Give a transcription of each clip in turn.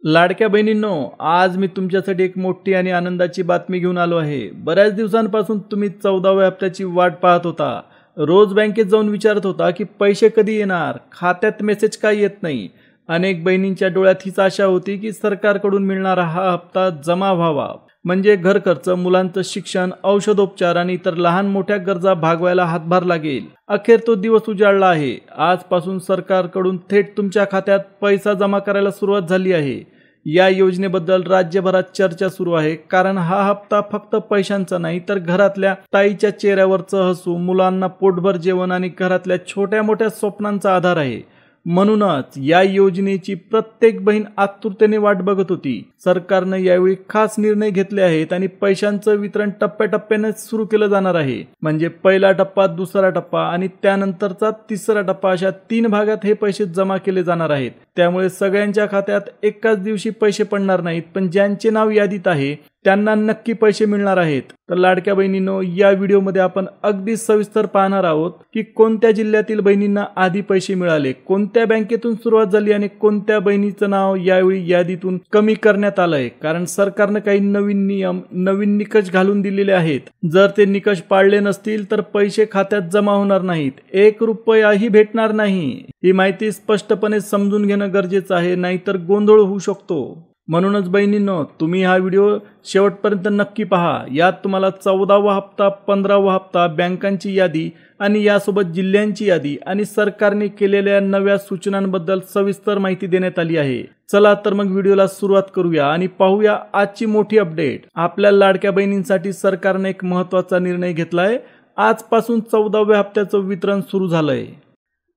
लाडक्या बहिणींनो, आज मी तुमच्यासाठी एक मोठी आणि आनंदाची बातमी घेऊन आलो आहे। बऱ्याच दिवसांपासून तुम्ही 14व्या हप्त्याची वाट पाहत होता। रोज बँकेत जाऊन विचारत होता की पैसे कधी येणार, खात्यात मेसेज का येत नाही। अनेक बहिणींच्या डोळ्यात हीच आशा होती की सरकारकडून मिळणारा हा हप्ता जमा व्हावा, म्हणजे घर खर्च, मुलांचं शिक्षण, औषधोपचार आणि इतर लहान मोठ्या गरजा भागवायला हातभार लागेल। अखेर तो दिवस उजाडला आहे। आजपासून सरकारकडून थेट तुमच्या खात्यात पैसा जमा करायला सुरुवात झाली आहे। या योजनेबद्दल राज्यभरात चर्चा सुरू आहे, कारण हा हप्ता फक्त पैशांचा नाही तर घरातल्या ताईच्या चेहऱ्यावरचं हसू, मुलांना पोटभर जेवण आणि घरातल्या छोट्या मोठ्या स्वप्नांचा आधार आहे। म्हणूनच या योजनेची प्रत्येक बहीण आतुरतेने वाट बघत होती। सरकारने यावेळी खास निर्णय घेतले आहेत आणि पैशांचं वितरण टप्प्याटप्प्याने सुरू केलं जाणार आहे। म्हणजे पहिला टप्पा, दुसरा टप्पा आणि त्यानंतरचा तिसरा टप्पा, अशा 3 भागात हे पैसे जमा केले जाणार आहेत। त्यामुळे सगळ्यांच्या खात्यात एकाच दिवशी पैसे पडणार नाहीत, पण ज्यांचे नाव यादीत आहे त्यांना नक्की पैसे मिळणार आहेत। तर लाडक्या बहिणींनो, या व्हिडिओमध्ये आपण अगदी सविस्तर पाहणार आहोत की कोणत्या जिल्ह्यातील बहिणींना आधी पैसे मिळाले, कोणत्या बँकेतून सुरुवात झाली आणि कोणत्या बहिणीचं नाव यावेळी यादीतून कमी करण्यात आलंय। कारण सरकारने काही नवीन नियम, नवीन निकष घालून दिलेले आहेत। जर ते निकष पाळले नसतील तर पैसे खात्यात जमा होणार नाहीत, 1 रुपयाही भेटणार नाही। ही माहिती स्पष्टपणे समजून घेणं गरजेचं आहे, नाहीतर गोंधळ होऊ शकतो। म्हणूनच बहिणींनो, तुम्ही हा व्हिडिओ शेवटपर्यंत नक्की पहा। यात तुम्हाला 14वा हप्ता, 15वा हप्ता, बँकांची यादी आणि यासोबत जिल्ह्यांची यादी आणि सरकारने केलेल्या नव्या सूचनांबद्दल सविस्तर माहिती देण्यात आली आहे। चला तर मग व्हिडिओला सुरुवात करूया आणि पाहूया आजची मोठी अपडेट। आपल्या लाडक्या बहिणींसाठी सरकारने एक महत्त्वाचा निर्णय घेतलाय। आजपासून 14व्या हप्त्याचं वितरण सुरू झालंय।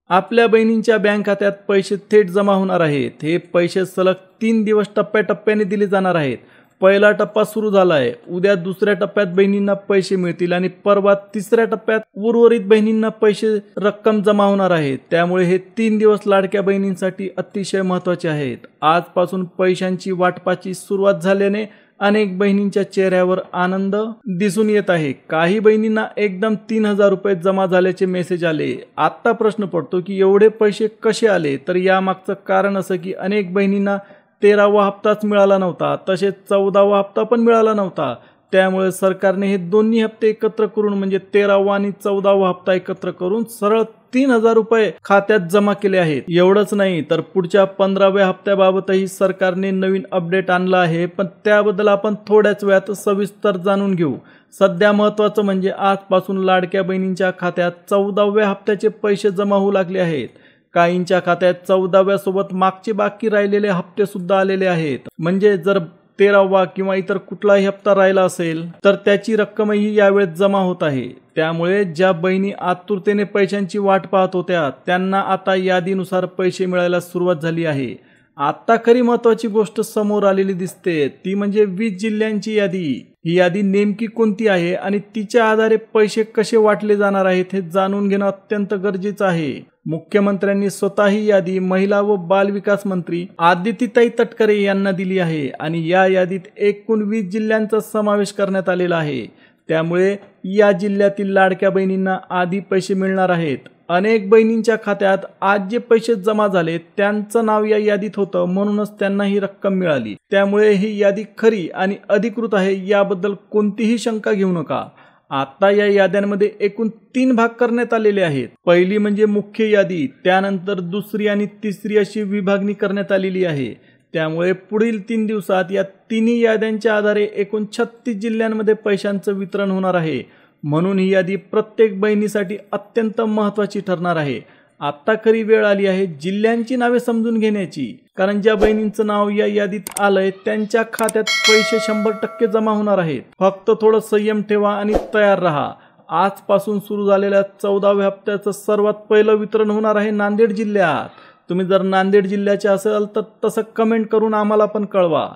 आपल्या बहिणींच्या बँक खात्यात पैसे थेट जमा होणार आहेत। हे पैसे सलग 3 दिवस टप्प्याटप्प्याने दिले जाणार आहेत। पहिला टप्पा सुरू झालाय। उद्या दुसऱ्या टप्प्यात बहिणींना पैसे मिळतील आणि परवा तिसऱ्या टप्प्यात उर्वरित बहिणींना पैसे रक्कम जमा होणार आहेत। त्यामुळे हे 3 दिवस लाडक्या बहिणींसाठी अतिशय महत्त्वाचे आहेत। आजपासून पैशांची वाटपाची सुरुवात झाल्याने अनेक बहिणींच्या चेहऱ्यावर आनंद दिसून येत आहे। काही बहिणींना एकदम 3000 रुपये जमा झाल्याचे मेसेज आले। आता प्रश्न पडतो की एवढे पैसे कसे आले, तर यामागचं कारण असं की अनेक बहिणींना 13वा हप्ताच मिळाला नव्हता, तसेच 14वा हप्ता पण मिळाला नव्हता। त्यामुळे सरकारने हे दोन्ही हप्ते एकत्र करून, म्हणजे 13वा आणि 14वा हप्ता एकत्र करून सरळ 3000 रुपये खात्यात जमा केले आहेत। एवढंच नाही तर पुढच्या 15व्या हप्त्याबाबतही सरकारने नवीन अपडेट आणला आहे, पण त्याबद्दल आपण थोड्याच वेळात सविस्तर जाणून घेऊ। सध्या महत्त्वाचं म्हणजे आजपासून लाडक्या बहिणींच्या खात्यात 14व्या हप्त्याचे पैसे जमा होऊ लागले आहेत। काहींच्या खात्यात 14व्या सोबत मागचे बाकी राहिलेले हप्ते सुद्धा आलेले आहेत। म्हणजे जर 13वा किंवा इतर कुठलाही हप्ता राहिला असेल तर त्याची रक्कमही यावेळेस जमा होत आहे। त्यामुळे ज्या बहिणी आतुरतेने पैशांची वाट पाहत होत्या त्यांना आता यादीनुसार पैसे मिळायला सुरुवात झाली आहे। आता खरी महत्त्वाची गोष्ट समोर आलेली दिसते, ती म्हणजे 20 जिल्ह्यांची यादी। ही यादी नेमकी कोणती आहे आणि तिच्या आधारे पैसे कसे वाटले जाणार आहेत हे जाणून घेणं अत्यंत गरजेचं आहे। मुख्यमंत्र्यांनी स्वतः ही यादी महिला व बाल विकास मंत्री आदितीताई तटकरे यांना दिली आहे आणि या यादीत एकूण 20 जिल्ह्यांचा समावेश करण्यात आलेला आहे। त्यामुळे या जिल्ह्यातील लाडक्या बहिणींना आधी पैसे मिळणार आहेत। अनेक बहिणींच्या खात्यात आज जे पैसे जमा झाले त्यांचं नाव या यादीत होतं, म्हणूनच त्यांना ही रक्कम मिळाली। त्यामुळे ही यादी खरी आणि अधिकृत आहे, याबद्दल कोणतीही शंका घेऊ नका। आता या याद्यांमध्ये एकूण 3 भाग करण्यात आलेले आहेत। पहिली म्हणजे मुख्य यादी, त्यानंतर दुसरी आणि तिसरी अशी विभागणी करण्यात आलेली आहे। त्यामुळे पुढील 3 दिवसात या तिन्ही याद्यांच्या आधारे एकूण 36 जिल्ह्यांमध्ये पैशांचं वितरण होणार आहे। म्हणून ही यादी प्रत्येक बहिणीसाठी अत्यंत महत्त्वाची ठरणार आहे। आता खरी वेळ आली आहे जिल्ह्यांची नावे समजून घेण्याची, कारण ज्या बहिणींचं नाव या यादीत आलंय त्यांच्या खात्यात पैसे 100% जमा होणार आहेत। फक्त थोडं संयम ठेवा आणि तयार राहा। आजपासून सुरू झालेल्या 14व्या हप्त्याचं सर्वात पहिलं वितरण होणार आहे नांदेड जिल्ह्यात। तुम्ही जर नांदेड जिल्ह्याचे असाल तर तसं कमेंट करून आम्हाला पण कळवा।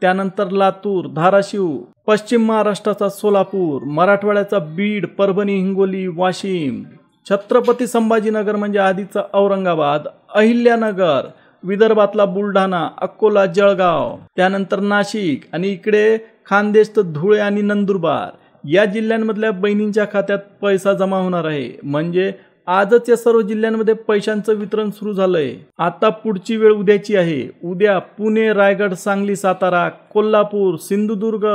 त्यानंतर लातूर, धाराशिव, पश्चिम महाराष्ट्राचा सोलापूर, मराठवाड्याचा बीड, परभणी, हिंगोली, वाशिम, छत्रपती संभाजीनगर म्हणजे आधीचा औरंगाबाद, अहिल्यानगर, विदर्भातला बुलढाणा, अकोला, जळगाव, त्यानंतर नाशिक आणि इकडे खानदेश, धुळे आणि नंदुरबार या जिल्ह्यांमधल्या बहिणींच्या खात्यात पैसा जमा होणार आहे। म्हणजे आजच या सर्व जिल्ह्यांमध्ये पैशांचं वितरण सुरू झालंय. आता पुढची वेळ उद्याची आहे. उद्या पुणे, रायगड, सांगली, सातारा, कोल्हापूर, सिंधुदुर्ग,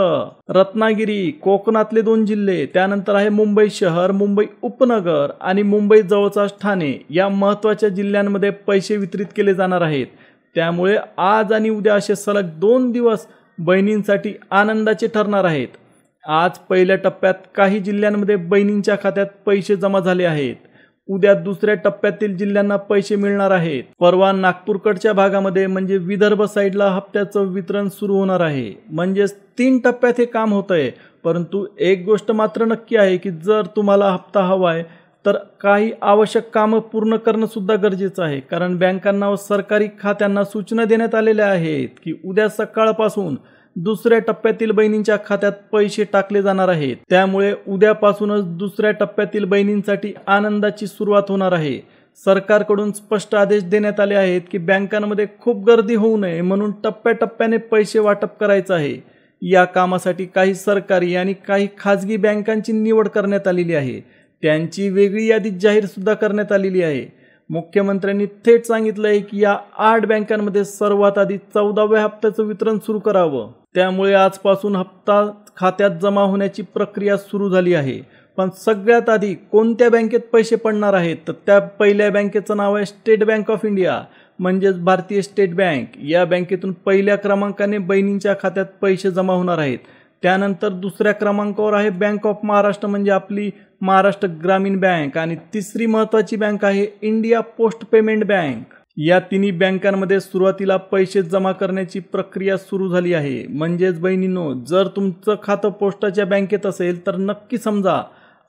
रत्नागिरी, कोकणातले 2 जिल्हे, त्यानंतर आहे मुंबई शहर, मुंबई उपनगर आणि मुंबई जवळचा ठाणे या महत्त्वाच्या जिल्ह्यांमध्ये पैसे वितरित केले जाणार आहेत. त्यामुळे आज आणि उद्या असे सलग 2 दिवस बहिणींसाठी आनंदाचे ठरणार आहेत. आज पहिल्या टप्प्यात काही जिल्ह्यांमध्ये बहिणींच्या खात्यात पैसे जमा झाले आहेत. उद्या दुसऱ्या टप्प्यातील जिल्ह्यांना पैसे मिळणार आहेत. परवा नागपूरकडच्या भागामध्ये म्हणजे विदर्भ साईडला हप्त्याचं वितरण सुरू होणार आहे. म्हणजेच 3 टप्प्यात हे काम होतंय. परंतु एक गोष्ट मात्र नक्की आहे की जर तुम्हाला हप्ता हवाय तर काही आवश्यक कामं पूर्ण करणं सुद्धा गरजेचं आहे. कारण बँकांना व सरकारी खात्यांना सूचना देण्यात आलेल्या आहेत की उद्या सकाळपासून दुसऱ्या टप्प्यातील बहिणींच्या खात्यात पैसे टाकले जाणार आहेत. त्यामुळे उद्यापासूनच दुसऱ्या टप्प्यातील बहिणींसाठी आनंदाची सुरुवात होणार आहे. सरकारकडून स्पष्ट आदेश देण्यात आले आहेत की बँकांमध्ये खूप गर्दी होऊ नये म्हणून टप्प्याटप्प्याने पैसे वाटप करायचं आहे. या कामासाठी काही सरकारी आणि काही खाजगी बँकांची निवड करण्यात आलेली आहे. त्यांची वेगळी यादी जाहीर सुद्धा करण्यात आलेली आहे. मुख्यमंत्र्यांनी थेट सांगितलं आहे की या 8 बँकांमध्ये सर्वात आधी 14व्या हप्त्याचं वितरण सुरू करावं. त्यामुळे आजपासून हप्ता खात्यात जमा होण्याची प्रक्रिया सुरू झाली आहे. पण सगळ्यात आधी कोणत्या बँकेत पैसे पडणार आहेत तर त्या पहिल्या बँकेचं नाव आहे स्टेट बँक ऑफ इंडिया म्हणजेच भारतीय स्टेट बँक. या बँकेतून पहिल्या क्रमांकाने बहिणींच्या खात्यात पैसे जमा होणार आहेत. त्यानंतर दुसऱ्या क्रमांकावर आहे बँक ऑफ महाराष्ट्र म्हणजे आपली महाराष्ट्र ग्रामीण बँक आणि तिसरी महत्त्वाची बँक आहे इंडिया पोस्ट पेमेंट बँक. या तिन्ही बँकांमध्ये सुरुवातीला पैसे जमा करण्याची प्रक्रिया सुरू झाली आहे. म्हणजेच बहिणींनो, जर तुमचं खातं पोस्टाच्या बँकेत असेल तर नक्की समजा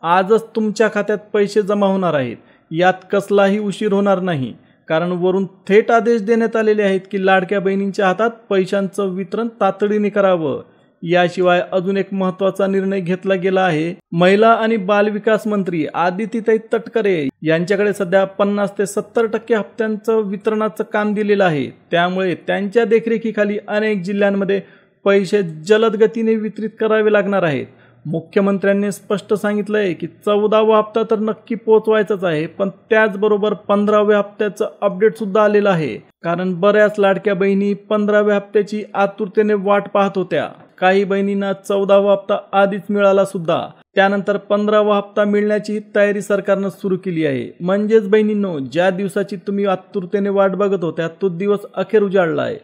आजच तुमच्या खात्यात पैसे जमा होणार आहेत. यात कसलाही उशीर होणार नाही. कारण वरून थेट आदेश देण्यात आलेले आहेत की लाडक्या बहिणींच्या हातात पैशांचं वितरण तातडीने करावं. याशिवाय अजून एक महत्त्वाचा निर्णय घेतला गेला आहे. महिला आणि बाल विकास मंत्री आदितीताई तटकरे यांच्याकडे सध्या 50 ते 70% हप्त्यांचं वितरणाचं काम दिलेलं आहे. त्यामुळे त्यांच्या देखरेखीखाली अनेक जिल्ह्यांमध्ये पैसे जलद गतीने वितरित करावे लागणार आहेत. मुख्यमंत्र्यांनी स्पष्ट सांगितलं आहे की 14वा हप्ता तर नक्की पोहोचवायचाच आहे. पण त्याचबरोबर 15व्या हप्त्याचं अपडेट सुद्धा आलेलं आहे. कारण बऱ्याच लाडक्या बहिणी 15व्या हप्त्याची आतुरतेने वाट पाहत होत्या. काही बहिणींना 14वा हप्ता आधीच मिळाला सुद्धा. त्यानंतर 15वा हप्ता मिळण्याची तयारी सरकारनं सुरू केली आहे. म्हणजेच बहिणींनो, ज्या दिवसाची तुम्ही आतुरतेने वाट बघत होत्या तो दिवस अखेर उजाडला आहे.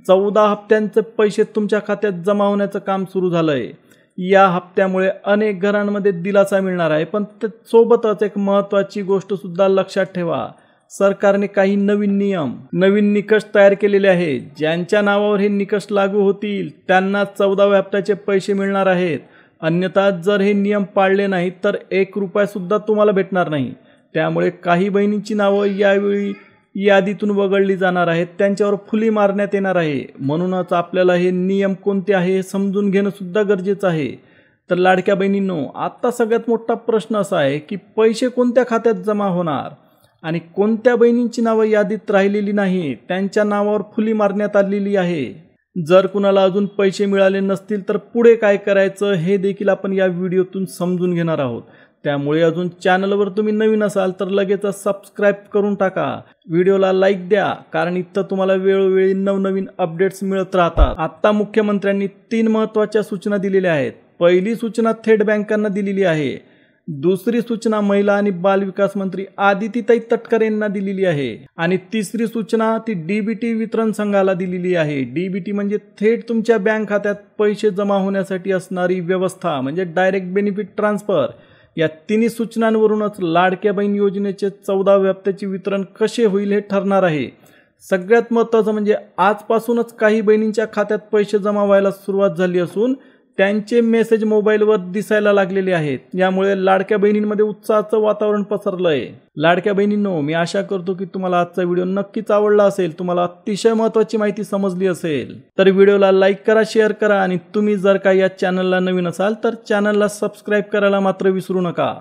14 हप्त्यांचे पैसे तुमच्या खात्यात जमा होण्याचं काम सुरू झालं आहे. या हप्त्यामुळे अनेक घरांमध्ये दिलासा मिळणार आहे. पण सोबतच एक महत्त्वाची गोष्ट सुद्धा लक्षात ठेवा. सरकारने काही नवीन निकष तयार केलेले आहेत. ज्यांच्या नावावर हे निकष लागू होतील त्यांना 14व्या हप्त्याचे पैसे मिळणार आहेत. अन्यथा जर हे नियम पाळले नाहीत तर 1 रुपया सुद्धा तुम्हाला भेटणार नाही. त्यामुळे काही बहिणींची नावं यावेळी यादीतून वगळली जाणार आहेत. त्यांच्यावर फुली मारण्यात येणार आहे. म्हणूनच आपल्याला हे नियम कोणते आहे हे समजून घेणं सुद्धा गरजेचं आहे. तर लाडक्या बहिणींनो, आता सगळ्यात मोठा प्रश्न असा आहे की पैसे कोणत्या खात्यात जमा होणार आणि कोणत्या बहिणींची नावं यादीत राहिलेली नाही त्यांच्या नावावर फुली मारण्यात आलेली आहे. जर कुणाला अजून पैसे मिळाले नसतील तर पुढे काय करायचं हे देखील आपण या व्हिडिओतून समजून घेणार आहोत. त्यामुळे अजून चॅनलवर तुम्ही नवीन असाल तर लगेच सबस्क्राईब करून टाका. व्हिडिओला लाईक द्या कारण इथं तुम्हाला वेळोवेळी नवनवीन अपडेट्स मिळत राहतात. आता मुख्यमंत्र्यांनी 3 महत्त्वाच्या सूचना दिलेल्या आहेत. पहिली सूचना थेट बँकांना दिलेली आहे. दुसरी सूचना महिला आणि बाल विकास मंत्री आदितीताई तटकरे यांना दिलेली आहे. आणि तिसरी सूचना ती डीबीटी वितरण संघाला दिलेली आहे. डीबीटी म्हणजे थेट तुमच्या बँक खात्यात पैसे जमा होण्यासाठी असणारी व्यवस्था म्हणजे डायरेक्ट बेनिफिट ट्रान्सफर. या तिन्ही सूचनांवरूनच लाडक्या बहीण योजनेचे 14व्या हप्त्याचे वितरण कसे होईल हे ठरणार आहे. सगळ्यात महत्त्वाचं म्हणजे आजपासूनच काही बहिणींच्या खात्यात पैसे जमा व्हायला सुरुवात झाली असून त्यांचे मेसेज मोबाईलवर दिसायला लागलेले आहेत. यामुळे लाडक्या बहिणींमध्ये उत्साहाचं वातावरण पसरलं आहे. लाडक्या बहिणींनो, मी आशा करतो की तुम्हाला आजचा व्हिडिओ नक्कीच आवडला असेल. तुम्हाला अतिशय महत्त्वाची माहिती समजली असेल तर व्हिडिओला लाईक करा, शेअर करा आणि तुम्ही जर का या चॅनलला नवीन असाल तर चॅनलला सबस्क्राईब करायला मात्र विसरू नका.